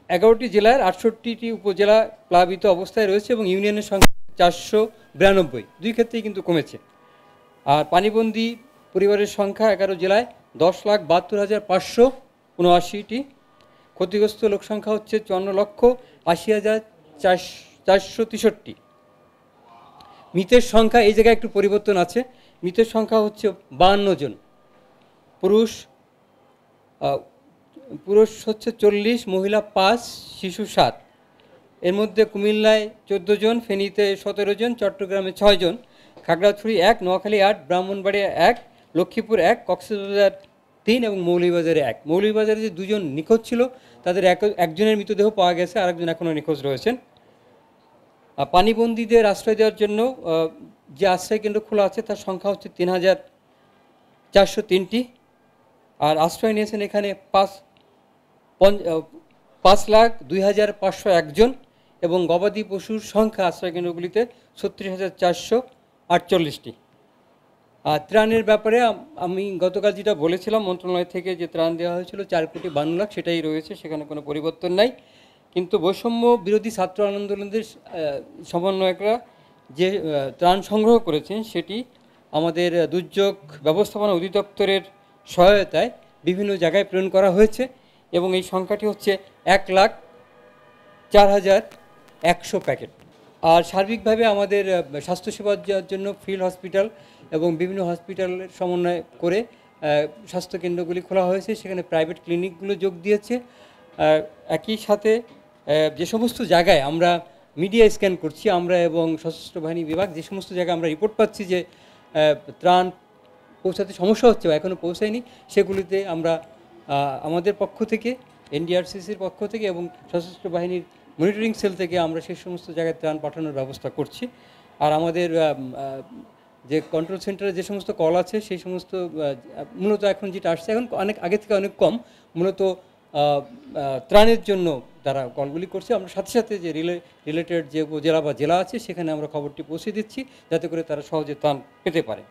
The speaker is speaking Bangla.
11টি জেলার 68টি উপজেলা প্লাবিত অবস্থায় রয়েছে এবং ইউনিয়নের সংখ্যা 492, দুই ক্ষেত্রেই কিন্তু কমেছে। আর পানিবন্দী পরিবারের সংখ্যা 11 জেলায় 10,72,579টি। ক্ষতিগ্রস্ত লোক সংখ্যা হচ্ছে 54,80,463। মৃতের সংখ্যা এই জায়গায় একটু পরিবর্তন আছে। মৃতের সংখ্যা হচ্ছে 52 জন। পুরুষ হচ্ছে 40, মহিলা 5, শিশু 7। এর মধ্যে কুমিল্লায় 14 জন, ফেনীতে 17 জন, চট্টগ্রামে 6 জন, খাগড়াছড়ি 1, নোয়াখালী 8, ব্রাহ্মণবাড়িয়া 1, লক্ষ্মীপুর 1, কক্সবাজার 3 এবং মৌলভীবাজারে 1। মৌলভীবাজারে যে 2 জন নিখোঁজ ছিল তাদের একজনের মৃতদেহ পাওয়া গেছে, আরেকজন এখনও নিখোঁজ রয়েছেন। পানিবন্দীদের আশ্রয় দেওয়ার জন্য যে আশ্রয় কেন্দ্র খোলা আছে তার সংখ্যা হচ্ছে 3,403টি। আর আশ্রয় নিয়েছেন এখানে 5,02,501 জন এবং গবাদি পশুর সংখ্যা আশ্রয় কেন্দ্রগুলিতে 36,448টি। আর ত্রাণের ব্যাপারে আমি গতকাল যেটা বলেছিলাম মন্ত্রণালয় থেকে যে ত্রাণ দেওয়া হয়েছিল 4,52,00,000, সেটাই রয়েছে, সেখানে কোনো পরিবর্তন নাই। কিন্তু বৈষম্য বিরোধী ছাত্র আন্দোলনদের সমন্বয়করা যে ত্রাণ সংগ্রহ করেছেন সেটি আমাদের দুর্যোগ ব্যবস্থাপনা অধিদপ্তরের সহায়তায় বিভিন্ন জায়গায় প্রেরণ করা হয়েছে এবং এই সংখ্যাটি হচ্ছে 1,04,100 প্যাকেট। আর সার্বিকভাবে আমাদের স্বাস্থ্যসেবার জন্য ফিল্ড হসপিটাল এবং বিভিন্ন হসপিটালের সমন্বয় করে স্বাস্থ্যকেন্দ্রগুলি খোলা হয়েছে, সেখানে প্রাইভেট ক্লিনিকগুলো যোগ দিয়েছে। একই সাথে যে সমস্ত জায়গায় আমরা মিডিয়া স্ক্যান করছি আমরা এবং সশস্ত্র বাহিনী বিভাগ, যে সমস্ত জায়গায় আমরা রিপোর্ট পাচ্ছি যে ত্রাণ পৌঁছাতে সমস্যা হচ্ছে বা এখনও পৌঁছায়নি, সেগুলিতে আমরা আমাদের পক্ষ থেকে, এনডিআরসিসির পক্ষ থেকে এবং সশস্ত্র বাহিনীর মনিটরিং সেল থেকে আমরা সেই সমস্ত জায়গায় ত্রাণ পাঠানোর ব্যবস্থা করছি। আর আমাদের যে কন্ট্রোল সেন্টারে যে সমস্ত কল আছে সেই সমস্ত মূলত এখন যেটা আসছে, এখন অনেক আগে থেকে অনেক কম, মূলত ত্রাণের জন্য তারা কলগুলি করছে। আমরা সাথে সাথে যে রিলেটেড যে উপজেলা বা জেলা আছে সেখানে আমরা খবরটি পৌঁছে দিচ্ছি যাতে করে তারা সহজে ত্রাণ পেতে পারে।